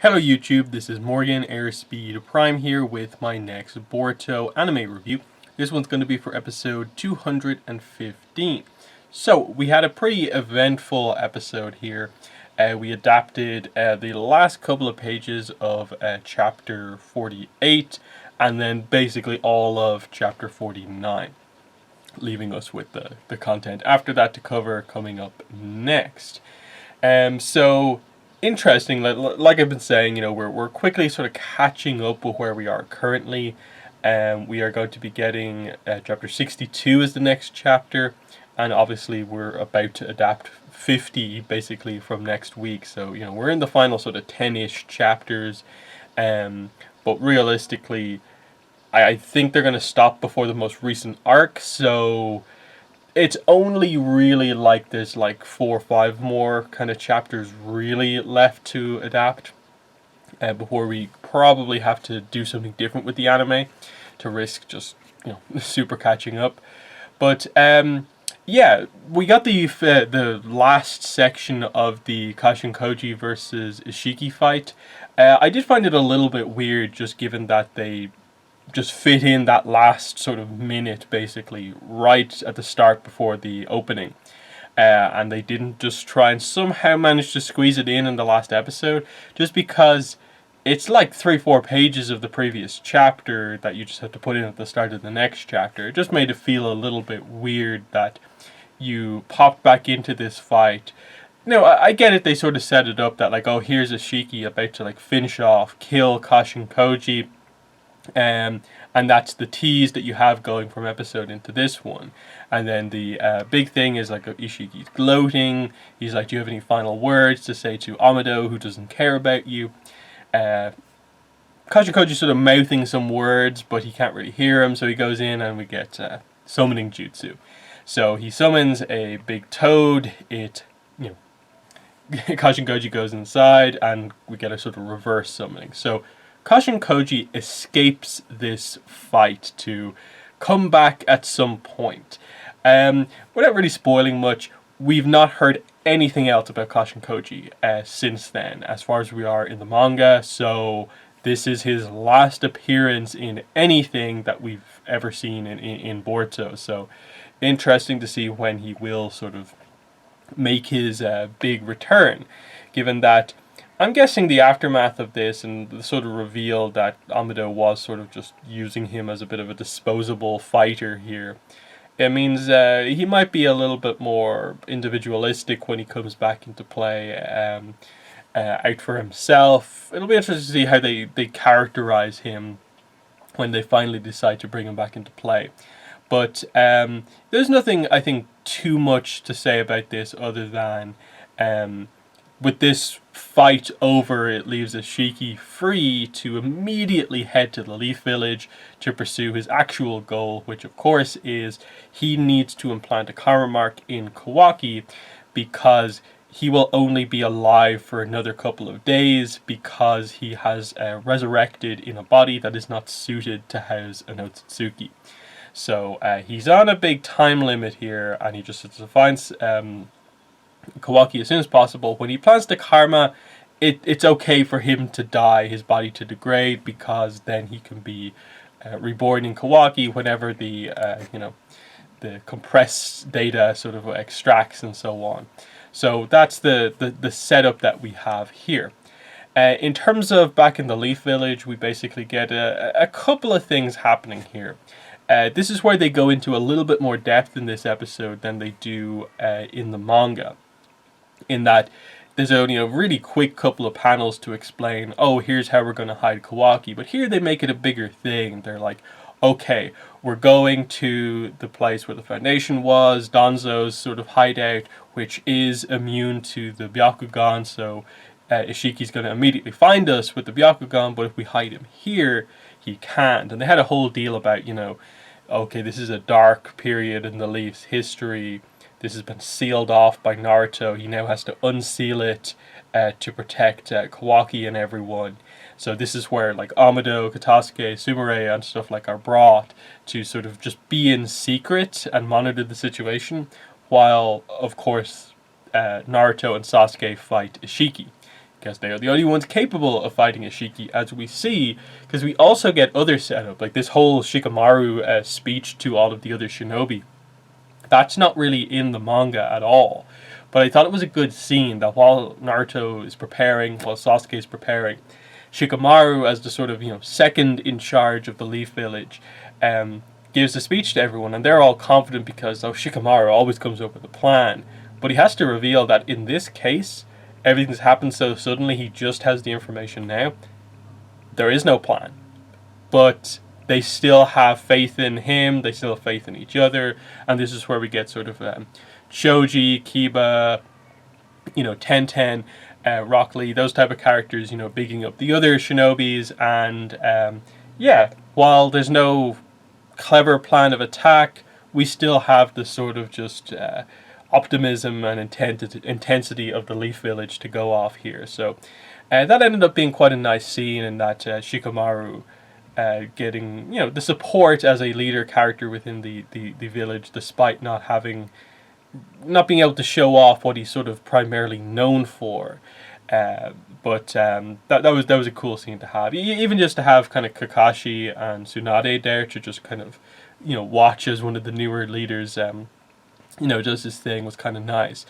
Hello YouTube, this is Morgan Airspeed Prime here with my next Boruto anime review. This one's going to be for episode 215. So, we had a pretty eventful episode here. We adapted the last couple of pages of chapter 48 and then basically all of chapter 49, leaving us with the content after that to cover coming up next. So interesting, like I've been saying, we're quickly sort of catching up with where we are currently. We are going to be getting chapter 62 as the next chapter, and obviously we're about to adapt 50 basically from next week. So we're in the final sort of 10-ish chapters, but realistically, I think they're going to stop before the most recent arc. So it's only really like there's like 4 or 5 more kind of chapters really left to adapt before we probably have to do something different with the anime to risk just super catching up. But yeah, we got the last section of the Kashin Koji versus Ishiki fight. I did find it a little bit weird, just given that they just fit in that last sort of minute basically right at the start before the opening, and they didn't just try and somehow manage to squeeze it in the last episode, just because it's like 3-4 pages of the previous chapter that you just have to put in at the start of the next chapter. It just made it feel a little bit weird that you popped back into this fight. I get it, they sort of set it up that like, oh, here's Ishiki about to like finish off, kill Kashin Koji, and that's the tease that you have going from episode into this one. And then the big thing is like Ishiki's gloating. He's like, do you have any final words to say to Amado, who doesn't care about you? Kashin Koji's sort of mouthing some words, but he can't really hear him, so he goes in and we get summoning jutsu. So he summons a big toad. Kashin Koji goes inside and we get a sort of reverse summoning. So Kashin Koji escapes this fight to come back at some point. Without really spoiling much, we've not heard anything else about Kashin Koji since then, as far as we are in the manga. So this is his last appearance in anything that we've ever seen in Boruto. So interesting to see when he will sort of make his big return, given that I'm guessing the aftermath of this and the sort of reveal that Amado was sort of just using him as a bit of a disposable fighter here, it means he might be a little bit more individualistic when he comes back into play, out for himself. It'll be interesting to see how they characterize him when they finally decide to bring him back into play. But there's nothing, I think, too much to say about this other than with this fight over, it leaves Ishiki free to immediately head to the Leaf Village to pursue his actual goal, which of course is he needs to implant a karma mark in Kawaki, because he will only be alive for another couple of days because he has resurrected in a body that is not suited to house an Otsutsuki. So he's on a big time limit here, and he just finds Kawaki as soon as possible. When he plants the karma, it's okay for him to die, his body to degrade, because then he can be reborn in Kawaki whenever the compressed data sort of extracts and so on. So that's the setup that we have here. In terms of back in the Leaf Village, we basically get a couple of things happening here. This is where they go into a little bit more depth in this episode than they do in the manga, in that there's only a really quick couple of panels to explain, oh, here's how we're going to hide Kawaki. But here they make it a bigger thing. They're like, okay, we're going to the place where the Foundation was, Danzo's sort of hideout, which is immune to the Byakugan, so Ishiki's going to immediately find us with the Byakugan, but if we hide him here, he can't. And they had a whole deal about, okay, this is a dark period in the Leaf's history. This has been sealed off by Naruto. He now has to unseal it to protect Kawaki and everyone. So this is where like Amado, Katasuke, Sumire and stuff like are brought to sort of just be in secret and monitor the situation, while of course Naruto and Sasuke fight Ishiki. because they are the only ones capable of fighting Ishiki, as we see, because we also get other setup, like this whole Shikamaru speech to all of the other shinobi. That's not really in the manga at all. But I thought it was a good scene that while Naruto is preparing, while Sasuke is preparing, Shikamaru, as the sort of second in charge of the Leaf Village, gives a speech to everyone, and they're all confident because Shikamaru always comes up with a plan. But he has to reveal that in this case, everything's happened so suddenly. He just has the information now. There is no plan, but they still have faith in him. They still have faith in each other, and this is where we get sort of Choji, Kiba, Tenten, Rock Lee, those type of characters, bigging up the other shinobis, and while there's no clever plan of attack, we still have the sort of just optimism and intensity of the Leaf Village to go off here. So that ended up being quite a nice scene, in that Shikamaru getting the support as a leader character within the village, despite not being able to show off what he's sort of primarily known for. But that was a cool scene to have. Even just to have kind of Kakashi and Tsunade there to just kind of watch as one of the newer leaders does this thing was kind of nice.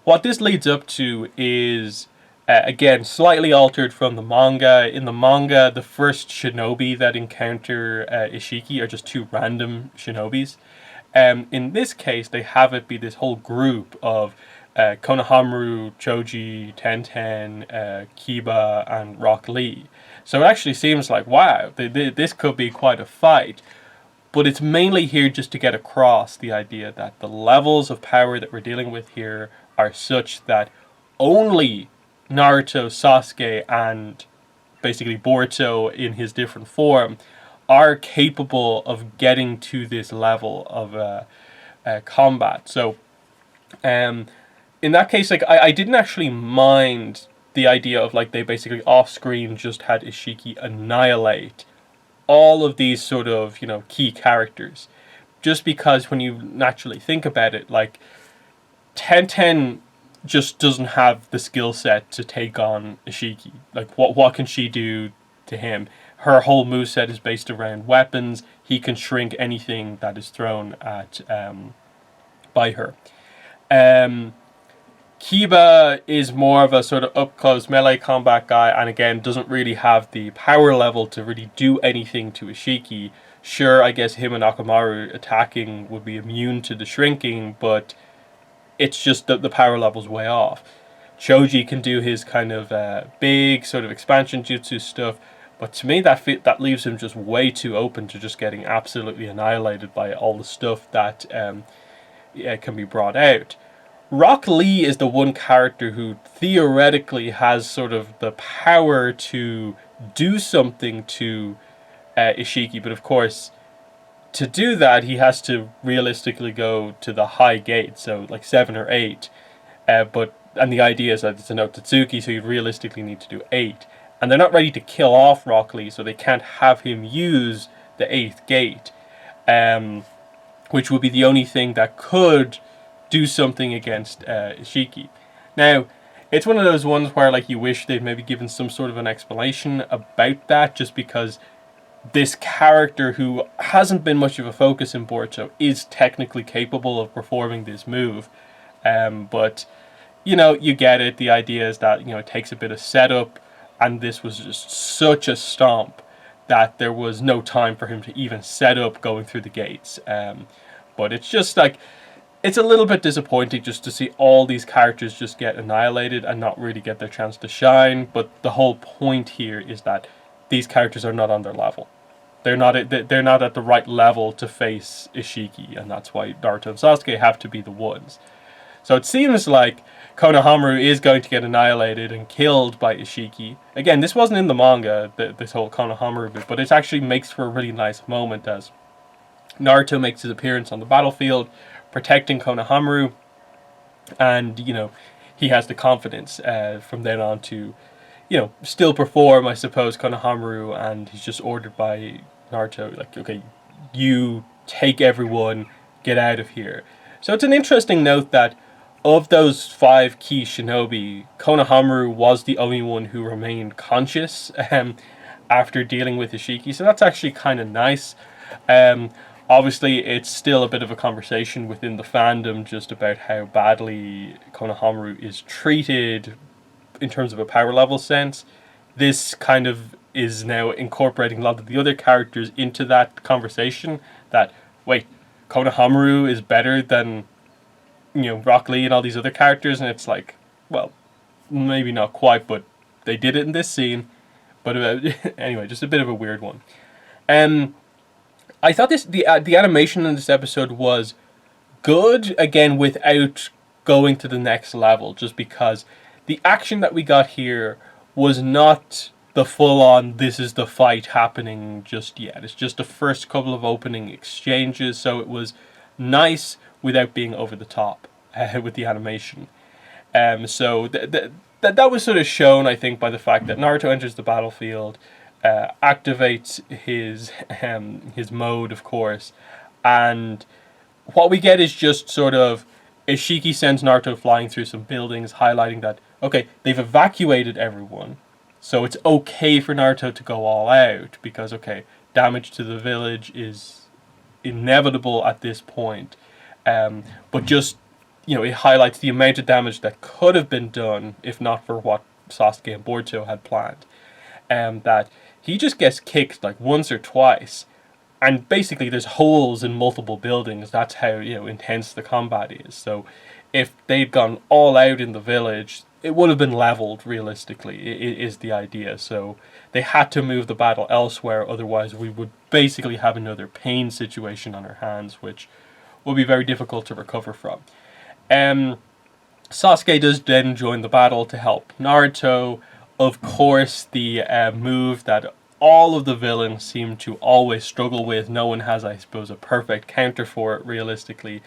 What this leads up to is again slightly altered from the manga. In the manga, the first shinobi that encounter Ishiki are just two random shinobis. In this case, they have it be this whole group of Konohamaru, Choji, Tenten, Kiba, and Rock Lee. So it actually seems like, wow, this could be quite a fight. But it's mainly here just to get across the idea that the levels of power that we're dealing with here are such that only Naruto, Sasuke, and basically Boruto in his different form are capable of getting to this level of combat. So, in that case, like I didn't actually mind the idea of like they basically off screen just had Ishiki annihilate all of these sort of key characters, just because when you naturally think about it, like Tenten just doesn't have the skill set to take on Ishiki. Like what can she do to him? Her whole moveset is based around weapons. He can shrink anything that is thrown at by her. Kiba is more of a sort of up-close melee combat guy, and again, doesn't really have the power level to really do anything to Ishiki. Sure, I guess him and Akamaru attacking would be immune to the shrinking, but it's just that the power level's way off. Choji can do his kind of big sort of expansion jutsu stuff, but to me that leaves him just way too open to just getting absolutely annihilated by all the stuff that can be brought out. Rock Lee is the one character who theoretically has sort of the power to do something to Ishiki, but of course, to do that, he has to realistically go to the high gate, so like 7 or 8. And the idea is that it's an Otsutsuki, so you realistically need to do 8. And they're not ready to kill off Rock Lee, so they can't have him use the 8th gate, which would be the only thing that could do something against Ishiki. Now, it's one of those ones where like you wish they'd maybe given some sort of an explanation about that, just because this character who hasn't been much of a focus in Boruto is technically capable of performing this move. But, you get it. The idea is that, it takes a bit of setup, and this was just such a stomp that there was no time for him to even set up going through the gates. But it's just like, it's a little bit disappointing just to see all these characters just get annihilated and not really get their chance to shine. But the whole point here is that these characters are not on their level. They're not at the right level to face Ishiki, and that's why Naruto and Sasuke have to be the ones. So it seems like Konohamaru is going to get annihilated and killed by Ishiki. Again, this wasn't in the manga, this whole Konohamaru bit, but it actually makes for a really nice moment as Naruto makes his appearance on the battlefield, protecting Konohamaru, and he has the confidence from then on to still perform, I suppose, Konohamaru, and he's just ordered by Naruto, like, okay, you take everyone, get out of here. So it's an interesting note that of those 5 key shinobi, Konohamaru was the only one who remained conscious after dealing with Ishiki. So that's actually kind of nice. Um, Obviously, it's still a bit of a conversation within the fandom just about how badly Konohamaru is treated in terms of a power level sense. This kind of is now incorporating a lot of the other characters into that conversation. That, wait, Konohamaru is better than, Rock Lee and all these other characters, and it's like, well, maybe not quite, but they did it in this scene. But anyway, just a bit of a weird one. Um, I thought the animation in this episode was good, again, without going to the next level, just because the action that we got here was not the full on this is the fight happening just yet. It's just the first couple of opening exchanges, so it was nice without being over the top with the animation. So that was sort of shown, I think, by the fact that Naruto enters the battlefield, activates his mode, of course, and what we get is just sort of Ishiki sends Naruto flying through some buildings, highlighting that, okay, they've evacuated everyone, so it's okay for Naruto to go all out, because, okay, damage to the village is inevitable at this point. But just, it highlights the amount of damage that could have been done if not for what Sasuke and Boruto had planned. That he just gets kicked like once or twice, and basically there's holes in multiple buildings. That's how intense the combat is. So if they'd gone all out in the village, it would have been leveled realistically, is the idea. So they had to move the battle elsewhere, otherwise we would basically have another pain situation on our hands, which will be very difficult to recover from. Sasuke does then join the battle to help Naruto. Of course, the move that all of the villains seem to always struggle with, no one has, I suppose, a perfect counter for it realistically,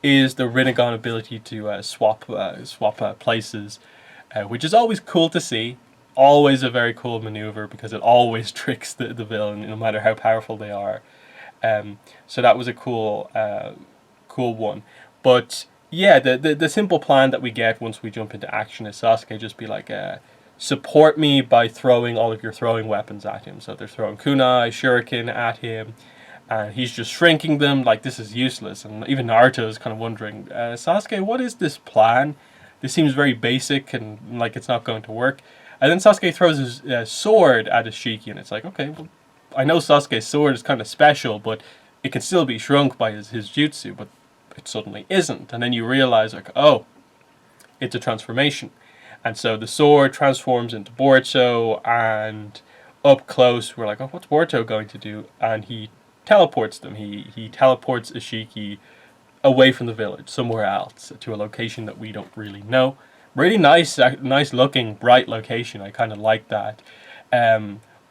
is the Rinnegan ability to swap places, which is always cool to see. Always a very cool maneuver because it always tricks the villain, no matter how powerful they are. So that was a cool one. But yeah, the simple plan that we get once we jump into action is Sasuke just be like, support me by throwing all of your throwing weapons at him. So they're throwing kunai, shuriken at him, and he's just shrinking them like this is useless. And even Naruto is kind of wondering, Sasuke, what is this plan? This seems very basic and like it's not going to work. And then Sasuke throws his sword at Ishiki, and it's like, okay, well, I know Sasuke's sword is kind of special, but it can still be shrunk by his jutsu, but it suddenly isn't. And then you realize, like, oh, it's a transformation. And so the sword transforms into Boruto, and up close we're like, oh, what's Boruto going to do? And he teleports them. He teleports Ishiki away from the village, somewhere else, to a location that we don't really know. Really nice looking, bright location. I kind of like that.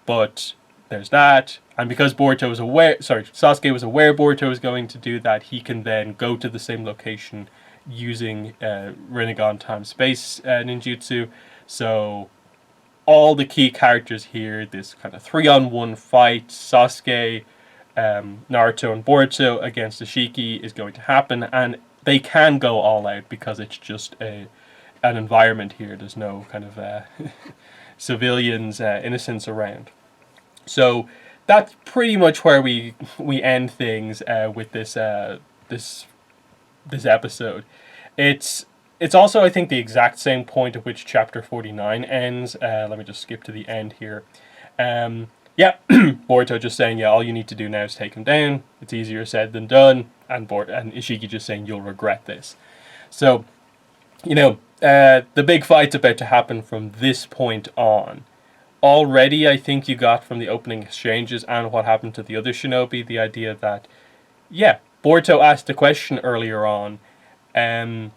But there's that. And because Sasuke was aware Boruto was going to do that, he can then go to the same location using Rinnegan times space ninjutsu. So all the key characters here, this kind of 3-on-1 fight, Sasuke, Naruto and Boruto against Ishiki is going to happen, and they can go all out because it's just an environment here. There's no kind of civilians, innocents around. So that's pretty much where we end things with this episode. It's also, I think, the exact same point at which chapter 49 ends. Let me just skip to the end here. Yeah, Boruto just saying, yeah, all you need to do now is take him down. It's easier said than done. And Ishiki just saying, you'll regret this. So, the big fight's about to happen from this point on. Already, I think you got from the opening exchanges and what happened to the other shinobi, the idea that, yeah, Boruto asked a question earlier on to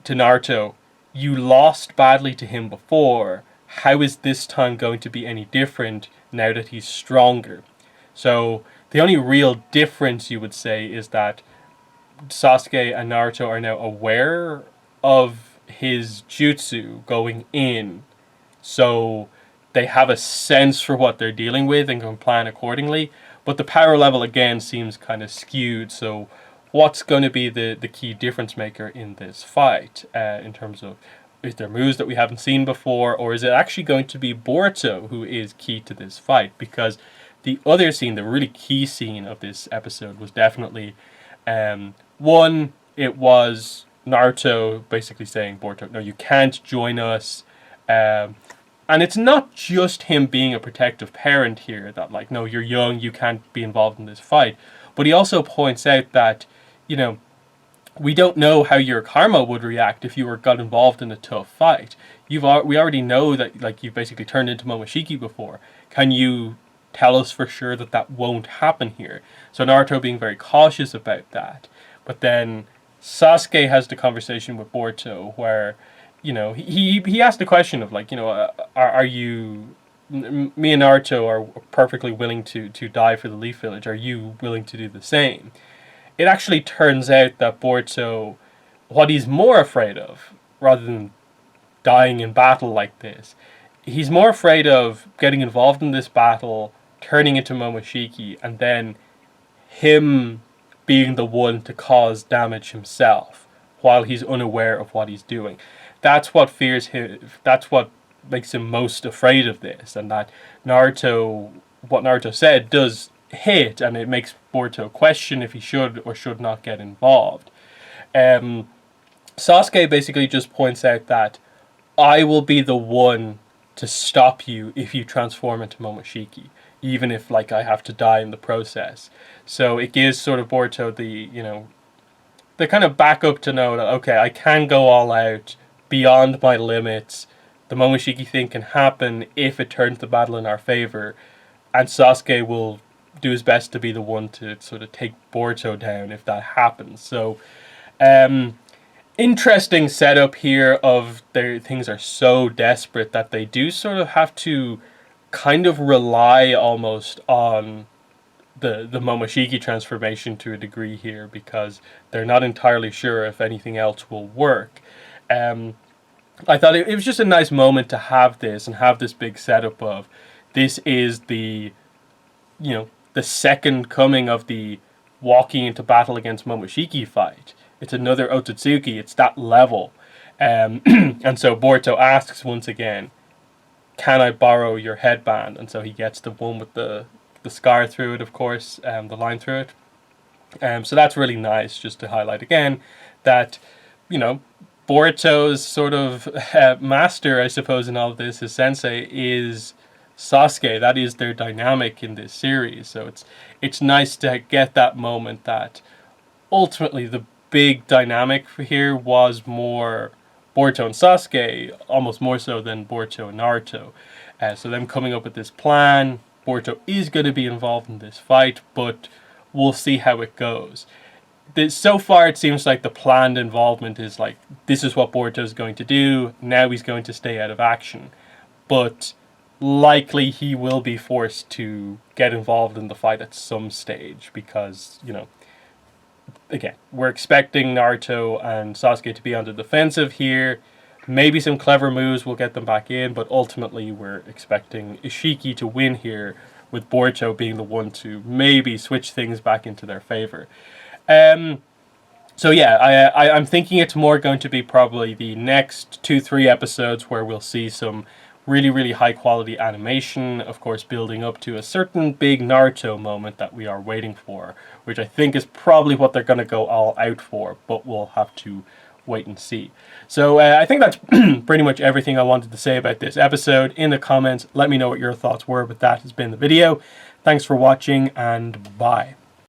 Naruto, you lost badly to him before, how is this time going to be any different now that he's stronger? So the only real difference, you would say, is that Sasuke and Naruto are now aware of his jutsu going in, so they have a sense for what they're dealing with and can plan accordingly. But the power level again seems kind of skewed, so what's going to be the key difference maker in this fight, in terms of, is there moves that we haven't seen before, or is it actually going to be Boruto who is key to this fight? Because the other scene, the really key scene of this episode, was definitely, one, it was Naruto basically saying, Boruto, no, you can't join us. And it's not just him being a protective parent here, that like, no, you're young, you can't be involved in this fight. But he also points out that, you know, we don't know how your karma would react if you got involved in a tough fight. We already know that, like, you've basically turned into Momoshiki before. Can you tell us for sure that that won't happen here? So Naruto being very cautious about that. But then Sasuke has the conversation with Boruto where, you know, he asked the question of, like, you know, are you, me and Naruto are perfectly willing to die for the Leaf Village. Are you willing to do the same? It actually turns out that Boruto, what he's more afraid of, rather than dying in battle like this, he's more afraid of getting involved in this battle, turning into Momoshiki, and then him being the one to cause damage himself while he's unaware of what he's doing. That's what fears him. That's what makes him most afraid of this, and that Naruto, what Naruto said, does hit, and it makes Boruto question if he should or should not get involved. Sasuke basically just points out that I will be the one to stop you if you transform into Momoshiki, even if, like, I have to die in the process. So it gives sort of Boruto the, you know, the kind of backup to know that, okay, I can go all out beyond my limits. The Momoshiki thing can happen if it turns the battle in our favor, and Sasuke will do his best to be the one to sort of take Boruto down if that happens. So, interesting setup here of their things are so desperate that they do sort of have to kind of rely almost on the Momoshiki transformation to a degree here, because they're not entirely sure if anything else will work. I thought it was just a nice moment to have this and have this big setup of, this is the, you know, the second coming of the walking into battle against Momoshiki fight. It's another Otsutsuki. It's that level. And so Boruto asks once again, can I borrow your headband? And so he gets the one with the scar through it, of course, the line through it. So that's really nice, just to highlight again that, you know, Boruto's sort of master, I suppose, in all of this, his sensei, is Sasuke. That is their dynamic in this series. So it's nice to get that moment that ultimately the big dynamic here was more Boruto and Sasuke, almost more so than Boruto and Naruto. So them coming up with this plan. Boruto is going to be involved in this fight, but we'll see how it goes. So far it seems like the planned involvement is like, this is what Boruto is going to do, now he's going to stay out of action. But likely he will be forced to get involved in the fight at some stage, because, you know, again, we're expecting Naruto and Sasuke to be on the defensive here. Maybe some clever moves will get them back in, but ultimately we're expecting Ishiki to win here, with Boruto being the one to maybe switch things back into their favor. So yeah, I'm thinking it's more going to be probably the next 2-3 episodes where we'll see some really, really high quality animation, of course building up to a certain big Naruto moment that we are waiting for, which I think is probably what they're going to go all out for, but we'll have to wait and see. So I think that's pretty much everything I wanted to say about this episode. In the comments, let me know what your thoughts were, but that has been the video. Thanks for watching, and bye.